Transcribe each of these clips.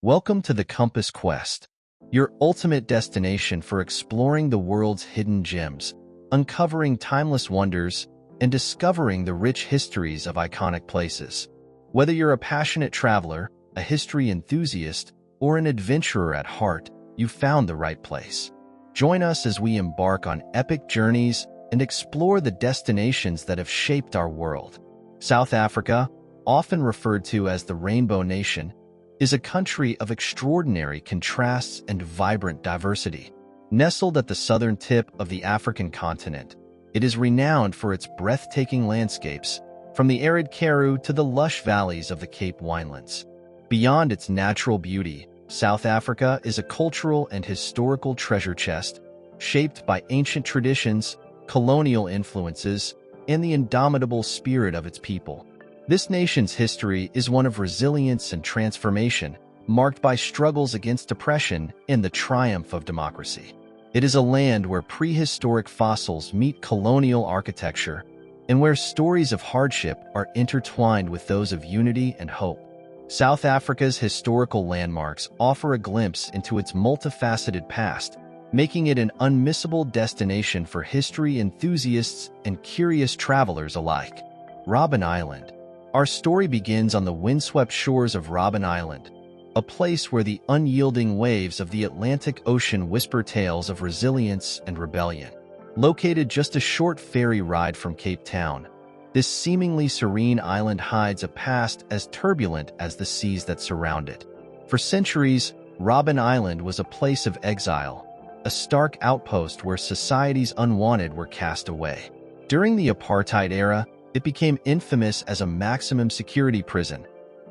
Welcome to the Compass Quest, your ultimate destination for exploring the world's hidden gems, uncovering timeless wonders, and discovering the rich histories of iconic places. Whether you're a passionate traveler, a history enthusiast, or an adventurer at heart, you've found the right place. Join us as we embark on epic journeys and explore the destinations that have shaped our world. South Africa, often referred to as the Rainbow Nation, is a country of extraordinary contrasts and vibrant diversity. Nestled at the southern tip of the African continent, it is renowned for its breathtaking landscapes, from the arid Karoo to the lush valleys of the Cape Winelands. Beyond its natural beauty, South Africa is a cultural and historical treasure chest, shaped by ancient traditions, colonial influences, and the indomitable spirit of its people. This nation's history is one of resilience and transformation, marked by struggles against oppression and the triumph of democracy. It is a land where prehistoric fossils meet colonial architecture, and where stories of hardship are intertwined with those of unity and hope. South Africa's historical landmarks offer a glimpse into its multifaceted past, making it an unmissable destination for history enthusiasts and curious travelers alike. Robben Island. Our story begins on the windswept shores of Robben Island, a place where the unyielding waves of the Atlantic Ocean whisper tales of resilience and rebellion. Located just a short ferry ride from Cape Town, this seemingly serene island hides a past as turbulent as the seas that surround it. For centuries, Robben Island was a place of exile, a stark outpost where society's unwanted were cast away. During the Apartheid era, it became infamous as a maximum security prison,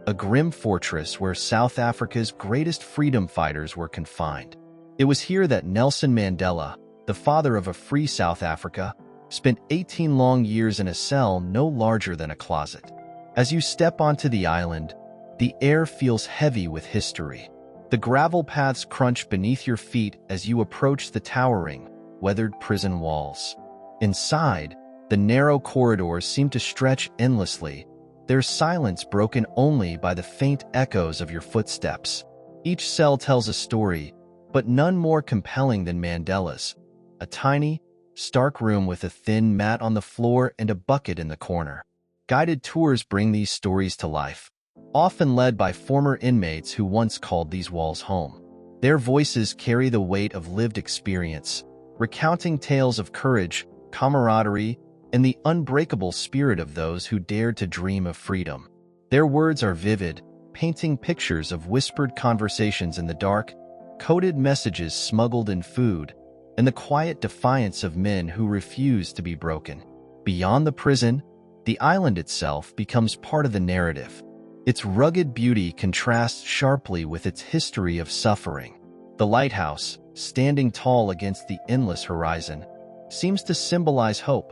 a grim fortress where South Africa's greatest freedom fighters were confined. It was here that Nelson Mandela, the father of a free South Africa, spent 18 long years in a cell no larger than a closet. As you step onto the island, the air feels heavy with history. The gravel paths crunch beneath your feet as you approach the towering, weathered prison walls. Inside, the narrow corridors seem to stretch endlessly, their silence broken only by the faint echoes of your footsteps. Each cell tells a story, but none more compelling than Mandela's. A tiny, stark room with a thin mat on the floor and a bucket in the corner. Guided tours bring these stories to life, often led by former inmates who once called these walls home. Their voices carry the weight of lived experience, recounting tales of courage, camaraderie, and the unbreakable spirit of those who dared to dream of freedom. Their words are vivid, painting pictures of whispered conversations in the dark, coded messages smuggled in food, and the quiet defiance of men who refuse to be broken. Beyond the prison, the island itself becomes part of the narrative. Its rugged beauty contrasts sharply with its history of suffering. The lighthouse, standing tall against the endless horizon, seems to symbolize hope,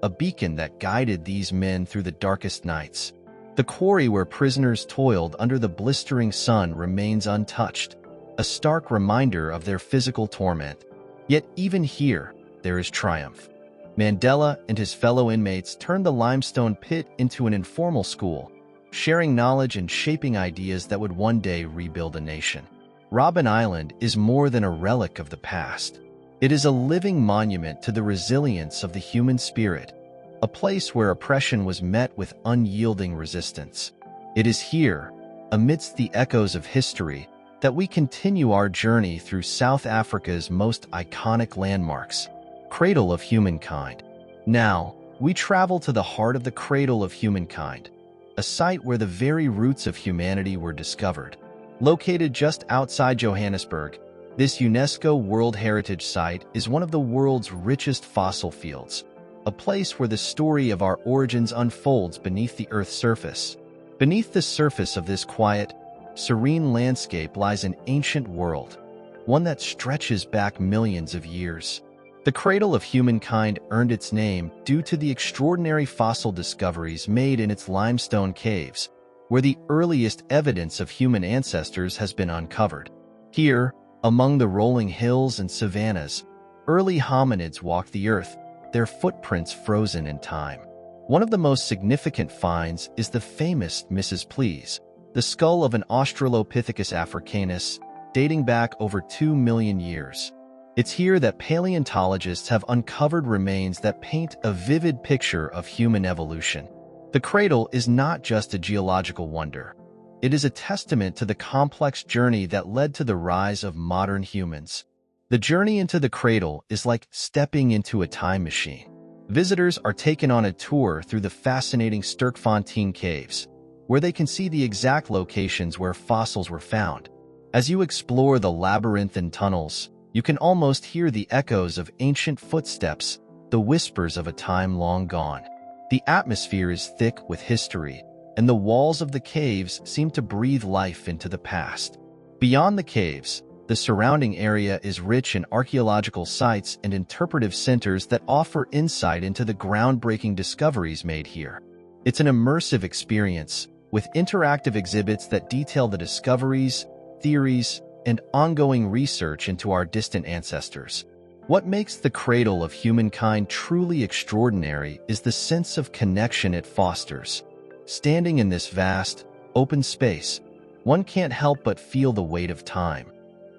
a beacon that guided these men through the darkest nights. The quarry where prisoners toiled under the blistering sun remains untouched, a stark reminder of their physical torment. Yet even here, there is triumph. Mandela and his fellow inmates turned the limestone pit into an informal school, sharing knowledge and shaping ideas that would one day rebuild a nation. Robben Island is more than a relic of the past. It is a living monument to the resilience of the human spirit, a place where oppression was met with unyielding resistance. It is here, amidst the echoes of history, that we continue our journey through South Africa's most iconic landmarks, Cradle of Humankind. Now, we travel to the heart of the Cradle of Humankind, a site where the very roots of humanity were discovered. Located just outside Johannesburg, this UNESCO World Heritage Site is one of the world's richest fossil fields, a place where the story of our origins unfolds beneath the Earth's surface. Beneath the surface of this quiet, serene landscape lies an ancient world, one that stretches back millions of years. The Cradle of Humankind earned its name due to the extraordinary fossil discoveries made in its limestone caves, where the earliest evidence of human ancestors has been uncovered. Here, among the rolling hills and savannas, early hominids walked the earth, their footprints frozen in time. One of the most significant finds is the famous Mrs. Please, the skull of an Australopithecus africanus, dating back over 2 million years. It's here that paleontologists have uncovered remains that paint a vivid picture of human evolution. The cradle is not just a geological wonder. It is a testament to the complex journey that led to the rise of modern humans. The journey into the cradle is like stepping into a time machine. Visitors are taken on a tour through the fascinating Sterkfontein caves, where they can see the exact locations where fossils were found. As you explore the labyrinthine tunnels, you can almost hear the echoes of ancient footsteps, the whispers of a time long gone. The atmosphere is thick with history, and the walls of the caves seem to breathe life into the past. Beyond the caves, the surrounding area is rich in archaeological sites and interpretive centers that offer insight into the groundbreaking discoveries made here. It's an immersive experience, with interactive exhibits that detail the discoveries, theories, and ongoing research into our distant ancestors. What makes the cradle of humankind truly extraordinary is the sense of connection it fosters. Standing in this vast, open space, one can't help but feel the weight of time,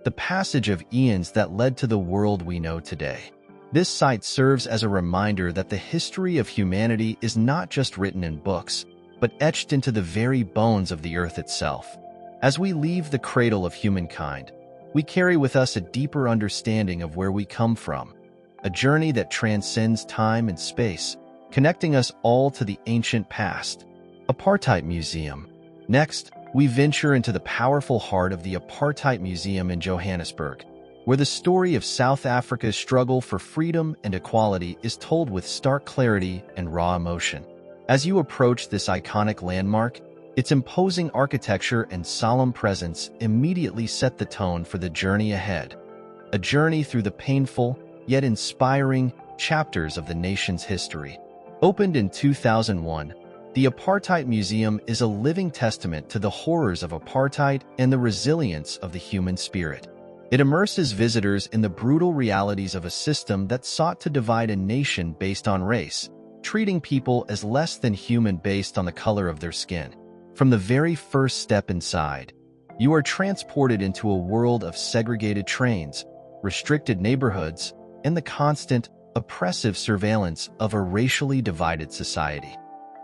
the passage of eons that led to the world we know today. This site serves as a reminder that the history of humanity is not just written in books, but etched into the very bones of the earth itself. As we leave the cradle of humankind, we carry with us a deeper understanding of where we come from, a journey that transcends time and space, connecting us all to the ancient past. Apartheid Museum. Next, we venture into the powerful heart of the Apartheid Museum in Johannesburg, where the story of South Africa's struggle for freedom and equality is told with stark clarity and raw emotion. As you approach this iconic landmark, its imposing architecture and solemn presence immediately set the tone for the journey ahead. A journey through the painful, yet inspiring, chapters of the nation's history. Opened in 2001, the Apartheid Museum is a living testament to the horrors of apartheid and the resilience of the human spirit. It immerses visitors in the brutal realities of a system that sought to divide a nation based on race, treating people as less than human based on the color of their skin. From the very first step inside, you are transported into a world of segregated trains, restricted neighborhoods, and the constant, oppressive surveillance of a racially divided society.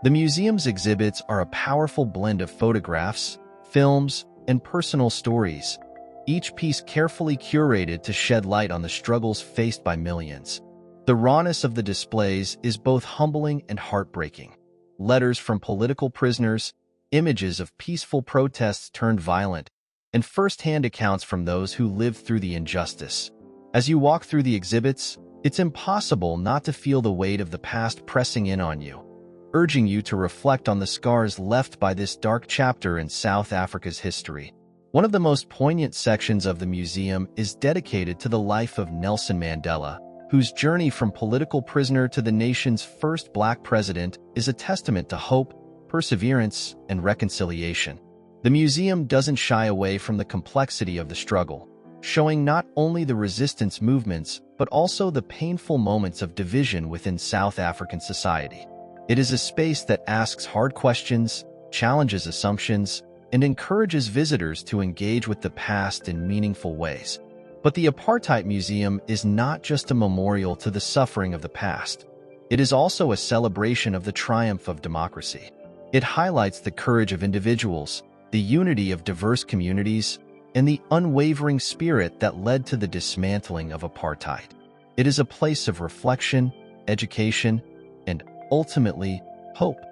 The museum's exhibits are a powerful blend of photographs, films, and personal stories, each piece carefully curated to shed light on the struggles faced by millions. The rawness of the displays is both humbling and heartbreaking. Letters from political prisoners, images of peaceful protests turned violent, and first-hand accounts from those who lived through the injustice. As you walk through the exhibits, it's impossible not to feel the weight of the past pressing in on you, urging you to reflect on the scars left by this dark chapter in South Africa's history. One of the most poignant sections of the museum is dedicated to the life of Nelson Mandela, whose journey from political prisoner to the nation's first Black president is a testament to hope, perseverance, and reconciliation. The museum doesn't shy away from the complexity of the struggle, showing not only the resistance movements, but also the painful moments of division within South African society. It is a space that asks hard questions, challenges assumptions, and encourages visitors to engage with the past in meaningful ways. But the Apartheid Museum is not just a memorial to the suffering of the past. It is also a celebration of the triumph of democracy. It highlights the courage of individuals, the unity of diverse communities, and the unwavering spirit that led to the dismantling of apartheid. It is a place of reflection, education, and ultimately, hope.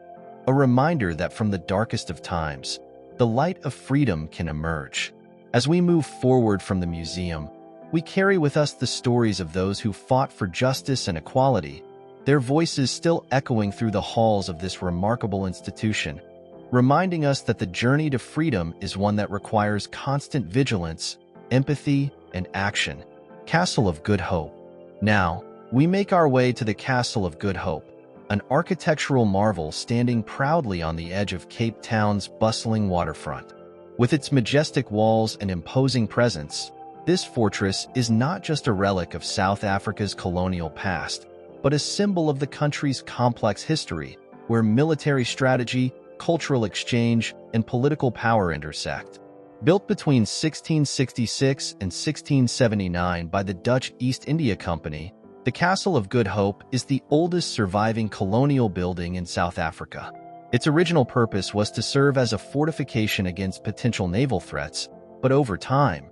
A reminder that from the darkest of times, the light of freedom can emerge. As we move forward from the museum, we carry with us the stories of those who fought for justice and equality, their voices still echoing through the halls of this remarkable institution, reminding us that the journey to freedom is one that requires constant vigilance, empathy, and action. Castle of Good Hope. Now, we make our way to the Castle of Good Hope, an architectural marvel standing proudly on the edge of Cape Town's bustling waterfront. With its majestic walls and imposing presence, this fortress is not just a relic of South Africa's colonial past, but a symbol of the country's complex history, where military strategy, cultural exchange and political power intersect. Built between 1666 and 1679 by the Dutch East India Company, the Castle of Good Hope is the oldest surviving colonial building in South Africa. Its original purpose was to serve as a fortification against potential naval threats, but over time,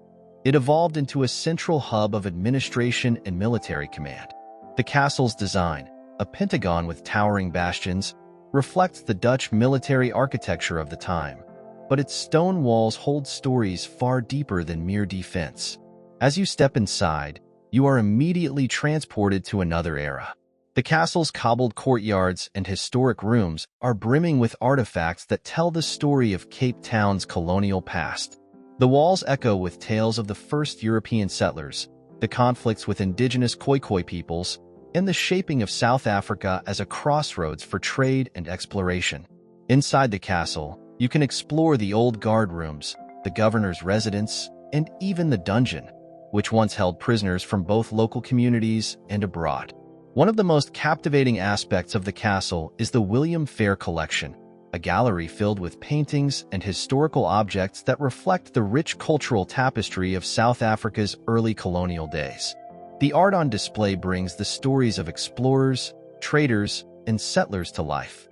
it evolved into a central hub of administration and military command. The castle's design, a pentagon with towering bastions, reflects the Dutch military architecture of the time, but its stone walls hold stories far deeper than mere defense. As you step inside, you are immediately transported to another era. The castle's cobbled courtyards and historic rooms are brimming with artifacts that tell the story of Cape Town's colonial past. The walls echo with tales of the first European settlers, the conflicts with indigenous Khoikhoi peoples, and the shaping of South Africa as a crossroads for trade and exploration. Inside the castle, you can explore the old guard rooms, the governor's residence, and even the dungeon, which once held prisoners from both local communities and abroad. One of the most captivating aspects of the castle is the William Fair Collection, a gallery filled with paintings and historical objects that reflect the rich cultural tapestry of South Africa's early colonial days. The art on display brings the stories of explorers, traders, and settlers to life,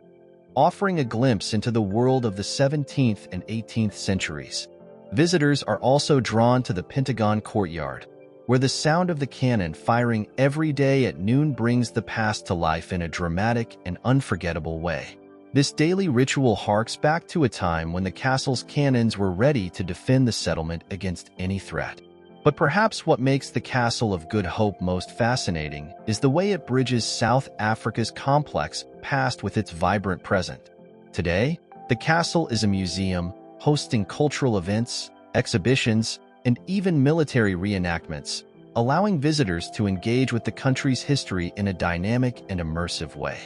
offering a glimpse into the world of the 17th and 18th centuries. Visitors are also drawn to the Pentagon Courtyard, where the sound of the cannon firing every day at noon brings the past to life in a dramatic and unforgettable way. This daily ritual harks back to a time when the castle's cannons were ready to defend the settlement against any threat. But perhaps what makes the Castle of Good Hope most fascinating is the way it bridges South Africa's complex past with its vibrant present. Today, the castle is a museum, hosting cultural events, exhibitions, and even military reenactments, allowing visitors to engage with the country's history in a dynamic and immersive way.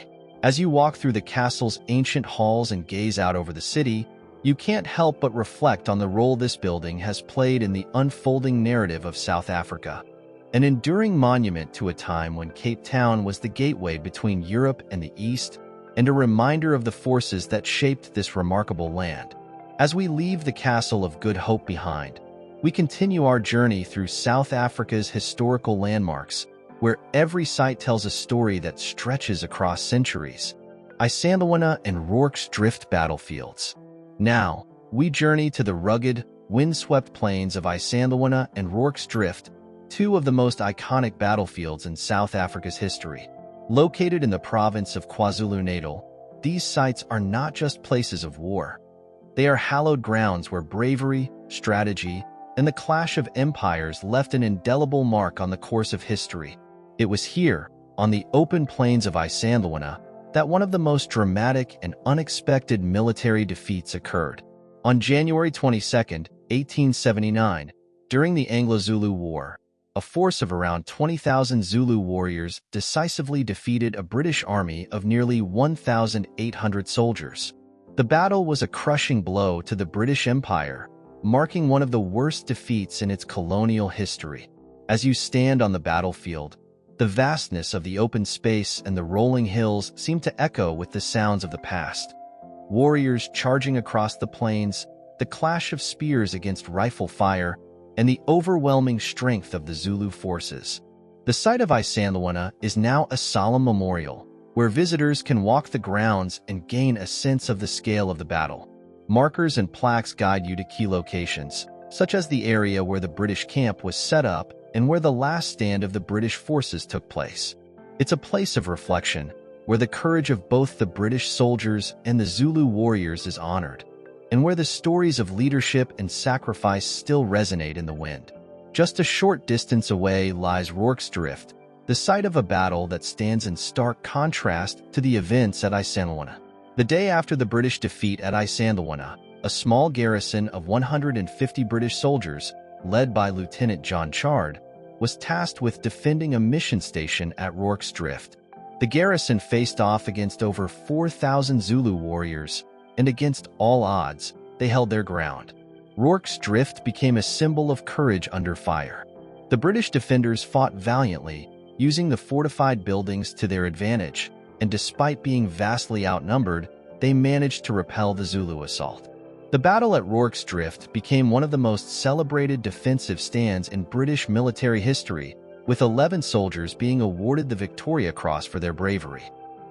As you walk through the castle's ancient halls and gaze out over the city, you can't help but reflect on the role this building has played in the unfolding narrative of South Africa, an enduring monument to a time when Cape Town was the gateway between Europe and the East, and a reminder of the forces that shaped this remarkable land. As we leave the Castle of Good Hope behind, we continue our journey through South Africa's historical landmarks, where every site tells a story that stretches across centuries. Isandlwana and Rorke's Drift battlefields. Now, we journey to the rugged, windswept plains of Isandlwana and Rorke's Drift, two of the most iconic battlefields in South Africa's history. Located in the province of KwaZulu-Natal, these sites are not just places of war. They are hallowed grounds where bravery, strategy, and the clash of empires left an indelible mark on the course of history. It was here, on the open plains of Isandlwana, that one of the most dramatic and unexpected military defeats occurred. On January 22, 1879, during the Anglo-Zulu War, a force of around 20,000 Zulu warriors decisively defeated a British army of nearly 1,800 soldiers. The battle was a crushing blow to the British Empire, marking one of the worst defeats in its colonial history. As you stand on the battlefield, the vastness of the open space and the rolling hills seem to echo with the sounds of the past. Warriors charging across the plains, the clash of spears against rifle fire, and the overwhelming strength of the Zulu forces. The site of Isandlwana is now a solemn memorial, where visitors can walk the grounds and gain a sense of the scale of the battle. Markers and plaques guide you to key locations, such as the area where the British camp was set up and where the last stand of the British forces took place. It's a place of reflection, where the courage of both the British soldiers and the Zulu warriors is honored, and where the stories of leadership and sacrifice still resonate in the wind. Just a short distance away lies Rorke's Drift, the site of a battle that stands in stark contrast to the events at Isandlwana. The day after the British defeat at Isandlwana, a small garrison of 150 British soldiers, led by Lieutenant John Chard, was tasked with defending a mission station at Rorke's Drift. The garrison faced off against over 4,000 Zulu warriors, and against all odds, they held their ground. Rorke's Drift became a symbol of courage under fire. The British defenders fought valiantly, using the fortified buildings to their advantage, and despite being vastly outnumbered, they managed to repel the Zulu assault. The battle at Rorke's Drift became one of the most celebrated defensive stands in British military history, with 11 soldiers being awarded the Victoria Cross for their bravery.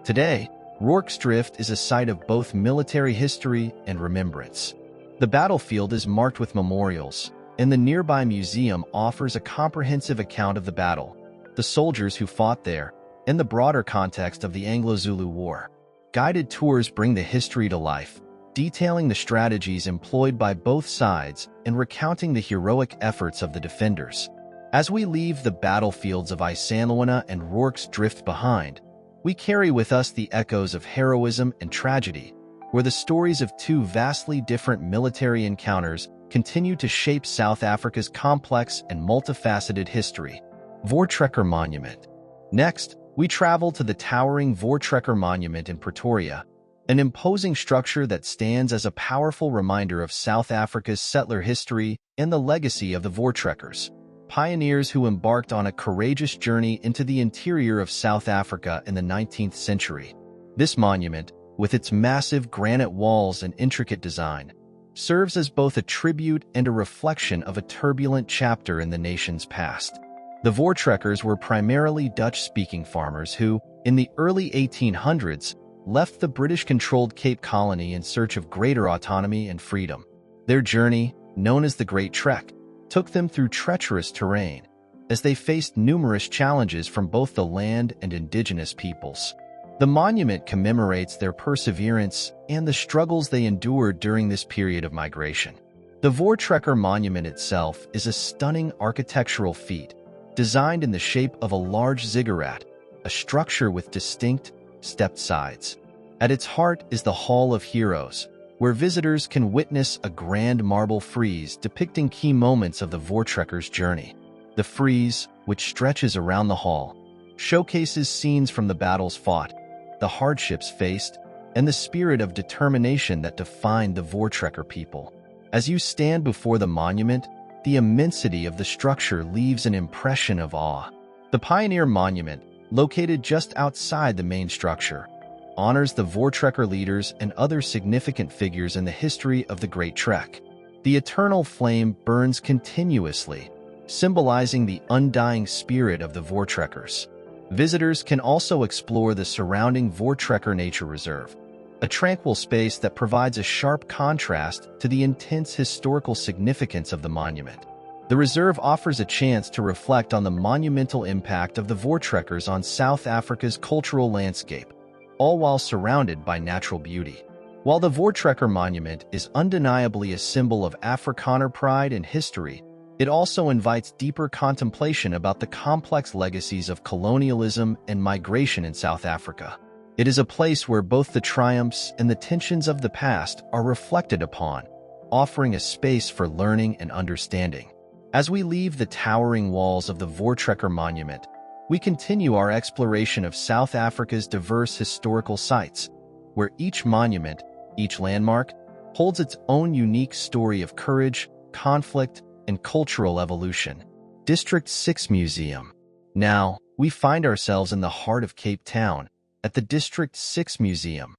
Today, Rorke's Drift is a site of both military history and remembrance. The battlefield is marked with memorials, and the nearby museum offers a comprehensive account of the battle, the soldiers who fought there, and the broader context of the Anglo-Zulu War. Guided tours bring the history to life, detailing the strategies employed by both sides and recounting the heroic efforts of the defenders. As we leave the battlefields of Isandlwana and Rorke's Drift behind, we carry with us the echoes of heroism and tragedy, where the stories of two vastly different military encounters continue to shape South Africa's complex and multifaceted history. Voortrekker Monument. Next, we travel to the towering Voortrekker Monument in Pretoria, an imposing structure that stands as a powerful reminder of South Africa's settler history and the legacy of the Voortrekkers, pioneers who embarked on a courageous journey into the interior of South Africa in the 19th century. This monument, with its massive granite walls and intricate design, serves as both a tribute and a reflection of a turbulent chapter in the nation's past. The Voortrekkers were primarily Dutch-speaking farmers who, in the early 1800s, left the British-controlled Cape Colony in search of greater autonomy and freedom. Their journey, known as the Great Trek, took them through treacherous terrain, as they faced numerous challenges from both the land and indigenous peoples. The monument commemorates their perseverance and the struggles they endured during this period of migration. The Voortrekker Monument itself is a stunning architectural feat, designed in the shape of a large ziggurat, a structure with distinct, stepped sides. At its heart is the Hall of Heroes, where visitors can witness a grand marble frieze depicting key moments of the Voortrekkers' journey. The frieze, which stretches around the hall, showcases scenes from the battles fought, the hardships faced, and the spirit of determination that defined the Voortrekker people. As you stand before the monument, the immensity of the structure leaves an impression of awe. The Pioneer Monument, located just outside the main structure, honors the Voortrekker leaders and other significant figures in the history of the Great Trek. The eternal flame burns continuously, symbolizing the undying spirit of the Voortrekkers. Visitors can also explore the surrounding Voortrekker Nature Reserve, a tranquil space that provides a sharp contrast to the intense historical significance of the monument. The reserve offers a chance to reflect on the monumental impact of the Voortrekkers on South Africa's cultural landscape, all while surrounded by natural beauty. While the Voortrekker Monument is undeniably a symbol of Afrikaner pride and history, it also invites deeper contemplation about the complex legacies of colonialism and migration in South Africa. It is a place where both the triumphs and the tensions of the past are reflected upon, offering a space for learning and understanding. As we leave the towering walls of the Voortrekker Monument, we continue our exploration of South Africa's diverse historical sites, where each monument, each landmark, holds its own unique story of courage, conflict, and cultural evolution. District 6 Museum. Now, we find ourselves in the heart of Cape Town, at the District 6 Museum,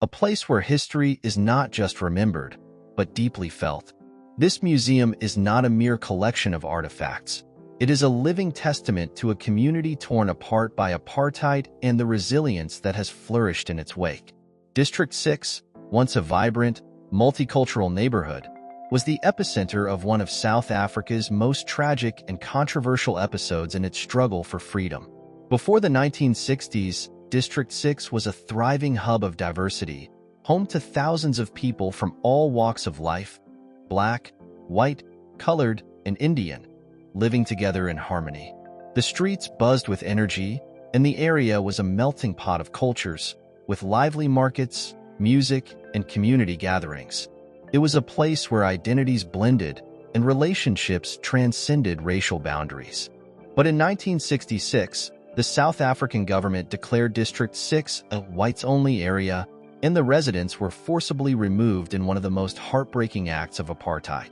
a place where history is not just remembered, but deeply felt. This museum is not a mere collection of artifacts. It is a living testament to a community torn apart by apartheid and the resilience that has flourished in its wake. District 6, once a vibrant, multicultural neighborhood, was the epicenter of one of South Africa's most tragic and controversial episodes in its struggle for freedom. Before the 1960s, District 6 was a thriving hub of diversity, home to thousands of people from all walks of life, black, white, colored, and Indian, living together in harmony. The streets buzzed with energy, and the area was a melting pot of cultures, with lively markets, music, and community gatherings. It was a place where identities blended and relationships transcended racial boundaries. But in 1966, the South African government declared District 6 a whites-only area, and the residents were forcibly removed in one of the most heartbreaking acts of apartheid.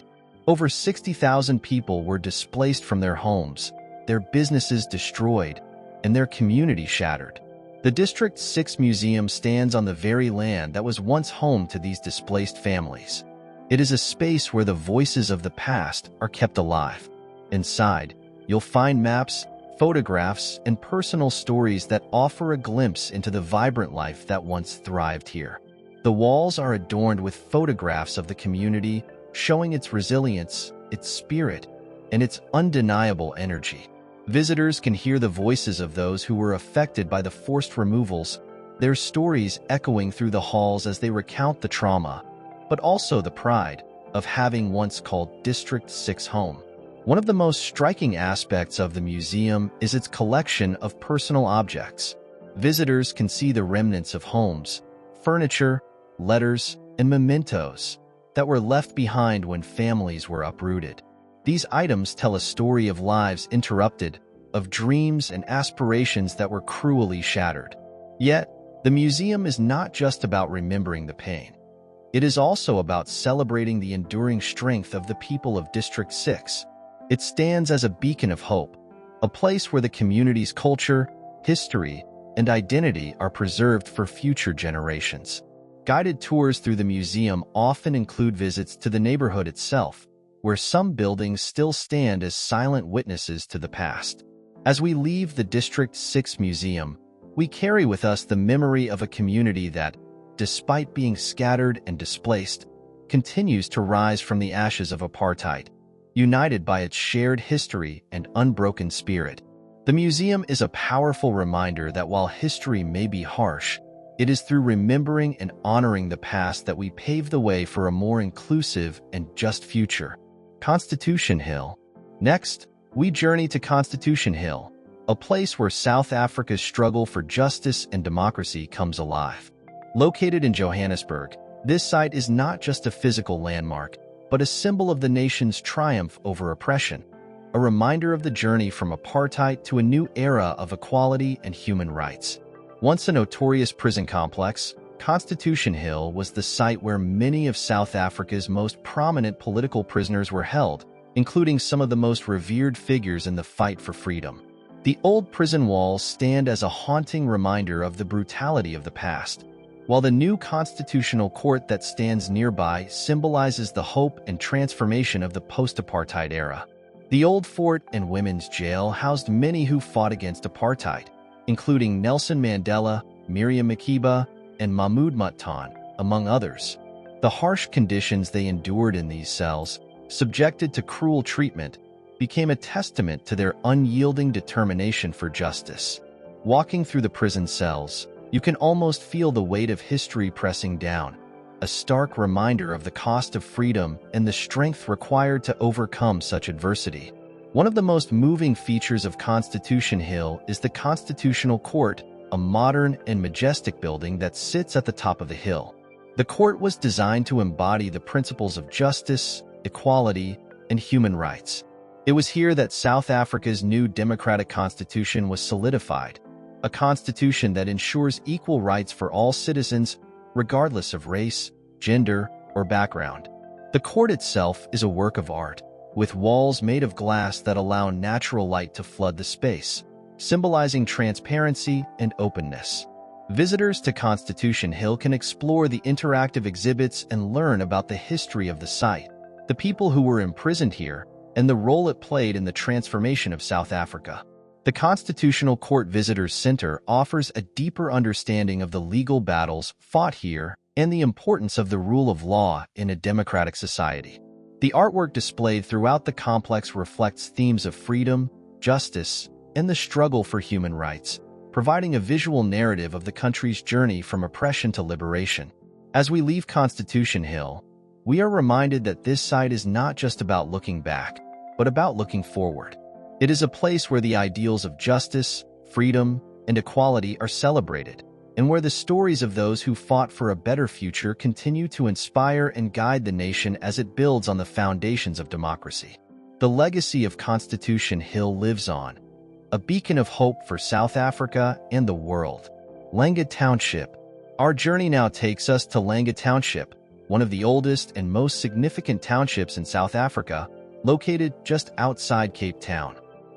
Over 60,000 people were displaced from their homes, their businesses destroyed, and their community shattered. The District 6 Museum stands on the very land that was once home to these displaced families. It is a space where the voices of the past are kept alive. Inside, you'll find maps, photographs, and personal stories that offer a glimpse into the vibrant life that once thrived here. The walls are adorned with photographs of the community, showing its resilience, its spirit, and its undeniable energy. Visitors can hear the voices of those who were affected by the forced removals, their stories echoing through the halls as they recount the trauma, but also the pride of having once called District 6 home. One of the most striking aspects of the museum is its collection of personal objects. Visitors can see the remnants of homes, furniture, letters, and mementos that were left behind when families were uprooted. These items tell a story of lives interrupted, of dreams and aspirations that were cruelly shattered. Yet, the museum is not just about remembering the pain. It is also about celebrating the enduring strength of the people of District 6. It stands as a beacon of hope, a place where the community's culture, history, and identity are preserved for future generations. Guided tours through the museum often include visits to the neighborhood itself, where some buildings still stand as silent witnesses to the past. As we leave the District 6 Museum, we carry with us the memory of a community that, despite being scattered and displaced, continues to rise from the ashes of apartheid, united by its shared history and unbroken spirit. The museum is a powerful reminder that while history may be harsh, it is through remembering and honoring the past that we pave the way for a more inclusive and just future. Constitution Hill. Next, we journey to Constitution Hill, a place where South Africa's struggle for justice and democracy comes alive. Located in Johannesburg, this site is not just a physical landmark, but a symbol of the nation's triumph over oppression, a reminder of the journey from apartheid to a new era of equality and human rights. Once a notorious prison complex, Constitution Hill was the site where many of South Africa's most prominent political prisoners were held, including some of the most revered figures in the fight for freedom. The old prison walls stand as a haunting reminder of the brutality of the past, while the new constitutional court that stands nearby symbolizes the hope and transformation of the post-apartheid era. The old fort and women's jail housed many who fought against apartheid, including Nelson Mandela, Miriam Makeba, and Mahmoud Muttan, among others. The harsh conditions they endured in these cells, subjected to cruel treatment, became a testament to their unyielding determination for justice. Walking through the prison cells, you can almost feel the weight of history pressing down, a stark reminder of the cost of freedom and the strength required to overcome such adversity. One of the most moving features of Constitution Hill is the Constitutional Court, a modern and majestic building that sits at the top of the hill. The court was designed to embody the principles of justice, equality, and human rights. It was here that South Africa's new democratic constitution was solidified, a constitution that ensures equal rights for all citizens, regardless of race, gender, or background. The court itself is a work of art, with walls made of glass that allow natural light to flood the space, symbolizing transparency and openness. Visitors to Constitution Hill can explore the interactive exhibits and learn about the history of the site, the people who were imprisoned here, and the role it played in the transformation of South Africa. The Constitutional Court Visitors Center offers a deeper understanding of the legal battles fought here and the importance of the rule of law in a democratic society. The artwork displayed throughout the complex reflects themes of freedom, justice, and the struggle for human rights, providing a visual narrative of the country's journey from oppression to liberation. As we leave Constitution Hill, we are reminded that this site is not just about looking back, but about looking forward. It is a place where the ideals of justice, freedom, and equality are celebrated, and where the stories of those who fought for a better future continue to inspire and guide the nation as it builds on the foundations of democracy. The legacy of Constitution Hill lives on, a beacon of hope for South Africa and the world. Langa Township. Our journey now takes us to Langa Township, one of the oldest and most significant townships in South Africa, located just outside Cape Town.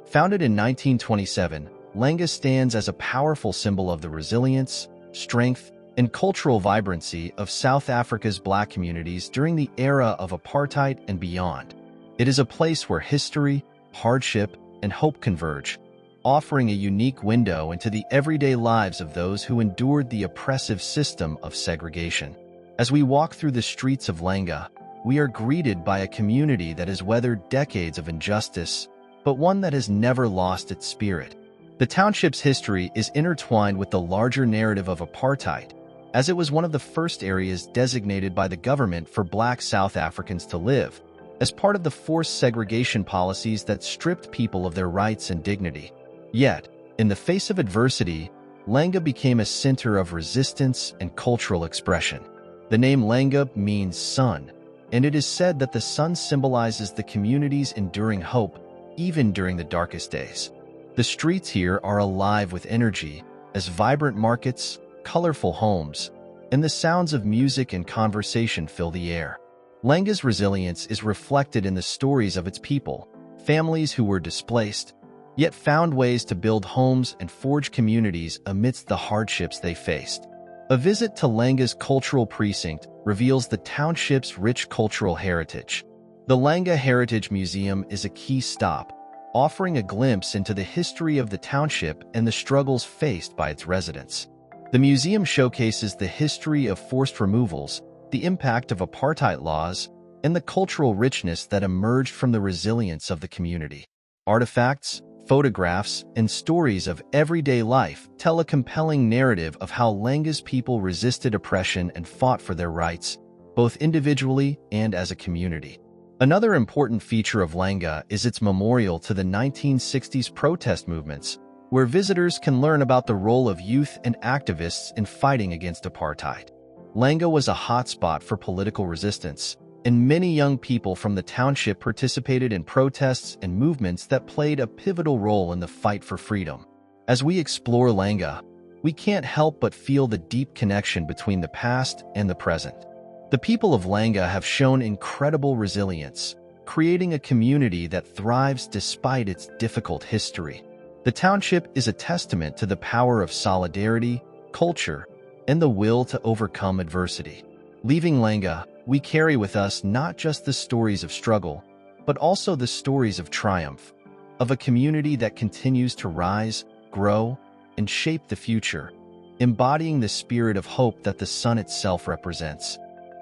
Founded in 1927, Langa stands as a powerful symbol of the resilience, strength, and cultural vibrancy of South Africa's Black communities during the era of apartheid and beyond. It is a place where history, hardship, and hope converge, offering a unique window into the everyday lives of those who endured the oppressive system of segregation. As we walk through the streets of Langa, we are greeted by a community that has weathered decades of injustice, but one that has never lost its spirit. The township's history is intertwined with the larger narrative of apartheid, as it was one of the first areas designated by the government for Black South Africans to live, as part of the forced segregation policies that stripped people of their rights and dignity. Yet, in the face of adversity, Langa became a center of resistance and cultural expression. The name Langa means sun, and it is said that the sun symbolizes the community's enduring hope, even during the darkest days. The streets here are alive with energy, as vibrant markets, colorful homes, and the sounds of music and conversation fill the air. Langa's resilience is reflected in the stories of its people, families who were displaced, yet found ways to build homes and forge communities amidst the hardships they faced. A visit to Langa's cultural precinct reveals the township's rich cultural heritage. The Langa Heritage Museum is a key stop, offering a glimpse into the history of the township and the struggles faced by its residents. The museum showcases the history of forced removals, the impact of apartheid laws, and the cultural richness that emerged from the resilience of the community. Artifacts, photographs, and stories of everyday life tell a compelling narrative of how Langa's people resisted oppression and fought for their rights, both individually and as a community. Another important feature of Langa is its memorial to the 1960s protest movements, where visitors can learn about the role of youth and activists in fighting against apartheid. Langa was a hotspot for political resistance, and many young people from the township participated in protests and movements that played a pivotal role in the fight for freedom. As we explore Langa, we can't help but feel the deep connection between the past and the present. The people of Langa have shown incredible resilience, creating a community that thrives despite its difficult history. The township is a testament to the power of solidarity, culture, and the will to overcome adversity. Leaving Langa, we carry with us not just the stories of struggle, but also the stories of triumph, of a community that continues to rise, grow, and shape the future, embodying the spirit of hope that the sun itself represents.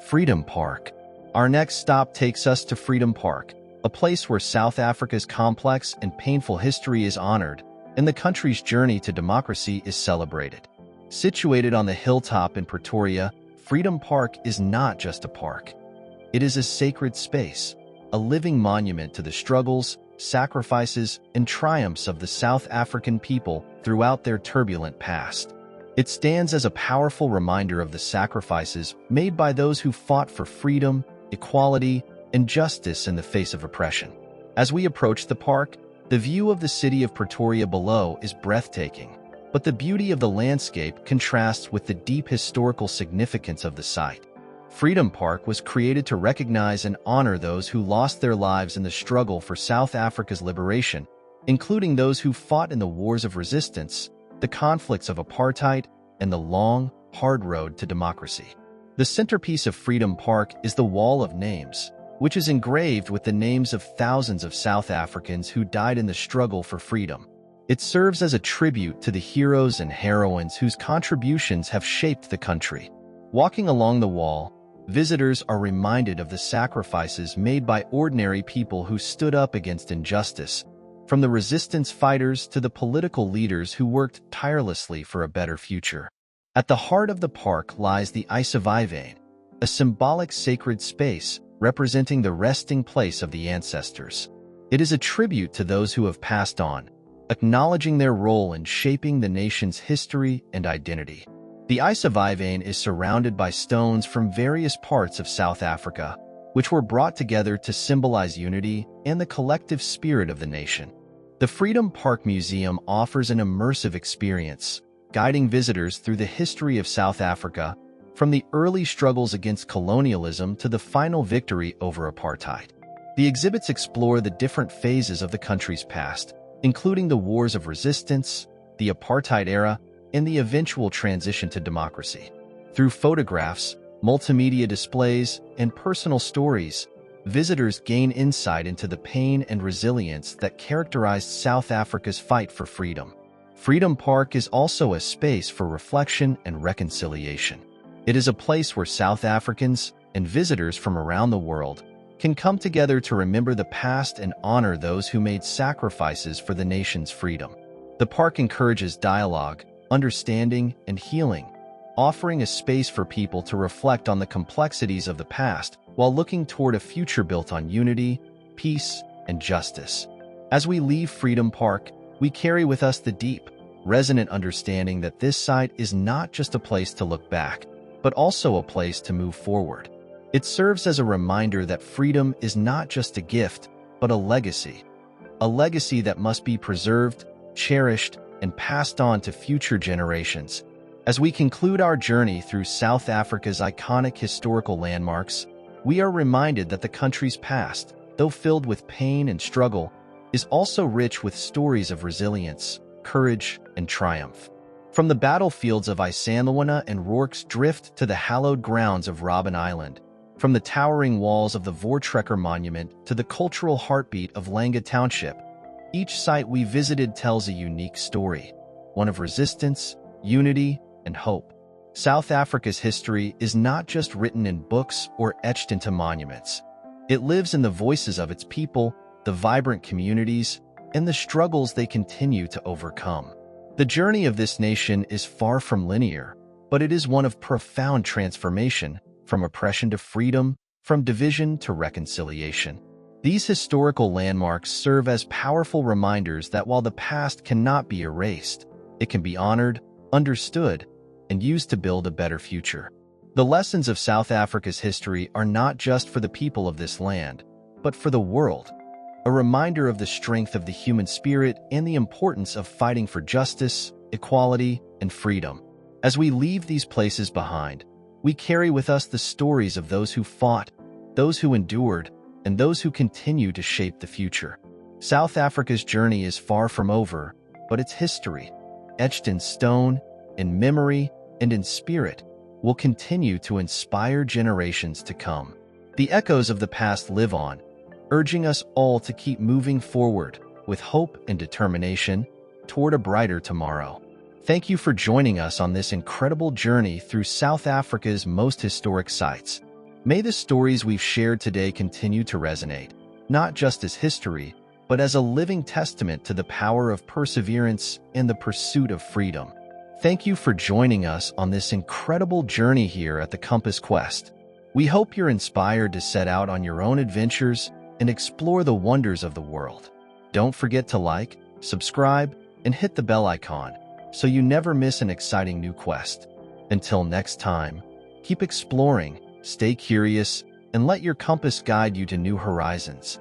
Freedom Park. Our next stop takes us to Freedom Park, a place where South Africa's complex and painful history is honored, and the country's journey to democracy is celebrated. Situated on the hilltop in Pretoria, Freedom Park is not just a park. It is a sacred space, a living monument to the struggles, sacrifices, and triumphs of the South African people throughout their turbulent past. It stands as a powerful reminder of the sacrifices made by those who fought for freedom, equality, and justice in the face of oppression. As we approach the park, the view of the city of Pretoria below is breathtaking, but the beauty of the landscape contrasts with the deep historical significance of the site. Freedom Park was created to recognize and honor those who lost their lives in the struggle for South Africa's liberation, including those who fought in the wars of resistance, the conflicts of apartheid, and the long, hard road to democracy. The centerpiece of Freedom Park is the Wall of Names, which is engraved with the names of thousands of South Africans who died in the struggle for freedom. It serves as a tribute to the heroes and heroines whose contributions have shaped the country. Walking along the wall, visitors are reminded of the sacrifices made by ordinary people who stood up against injustice, from the resistance fighters to the political leaders who worked tirelessly for a better future. At the heart of the park lies the Isandlwana, a symbolic sacred space representing the resting place of the ancestors. It is a tribute to those who have passed on, acknowledging their role in shaping the nation's history and identity. The Isandlwana is surrounded by stones from various parts of South Africa, which were brought together to symbolize unity and the collective spirit of the nation. The Freedom Park Museum offers an immersive experience, guiding visitors through the history of South Africa, from the early struggles against colonialism to the final victory over apartheid. The exhibits explore the different phases of the country's past, including the wars of resistance, the Apartheid era, and the eventual transition to democracy. Through photographs, multimedia displays, and personal stories, visitors gain insight into the pain and resilience that characterized South Africa's fight for freedom. Freedom Park is also a space for reflection and reconciliation. It is a place where South Africans and visitors from around the world can come together to remember the past and honor those who made sacrifices for the nation's freedom. The park encourages dialogue, understanding, and healing, offering a space for people to reflect on the complexities of the past while looking toward a future built on unity, peace, and justice. As we leave Freedom Park, we carry with us the deep, resonant understanding that this site is not just a place to look back, but also a place to move forward. It serves as a reminder that freedom is not just a gift, but a legacy that must be preserved, cherished, and passed on to future generations. As we conclude our journey through South Africa's iconic historical landmarks, we are reminded that the country's past, though filled with pain and struggle, is also rich with stories of resilience, courage, and triumph. From the battlefields of Isandlwana and Rorke's Drift to the hallowed grounds of Robben Island, from the towering walls of the Rorke Monument to the cultural heartbeat of Langa Township, each site we visited tells a unique story, one of resistance, unity, and hope. South Africa's history is not just written in books or etched into monuments. It lives in the voices of its people, the vibrant communities, and the struggles they continue to overcome. The journey of this nation is far from linear, but it is one of profound transformation, from oppression to freedom, from division to reconciliation. These historical landmarks serve as powerful reminders that while the past cannot be erased, it can be honored, understood, and used to build a better future. The lessons of South Africa's history are not just for the people of this land, but for the world. A reminder of the strength of the human spirit and the importance of fighting for justice, equality, and freedom. As we leave these places behind, we carry with us the stories of those who fought, those who endured, and those who continue to shape the future. South Africa's journey is far from over, but its history, etched in stone, in memory, and in spirit, will continue to inspire generations to come. The echoes of the past live on, urging us all to keep moving forward with hope and determination toward a brighter tomorrow. Thank you for joining us on this incredible journey through South Africa's most historic sites. May the stories we've shared today continue to resonate, not just as history, but as a living testament to the power of perseverance and the pursuit of freedom. Thank you for joining us on this incredible journey here at the Compass Quest. We hope you're inspired to set out on your own adventures and explore the wonders of the world. Don't forget to like, subscribe, and hit the bell icon so you never miss an exciting new quest. Until next time, keep exploring, stay curious, and let your compass guide you to new horizons.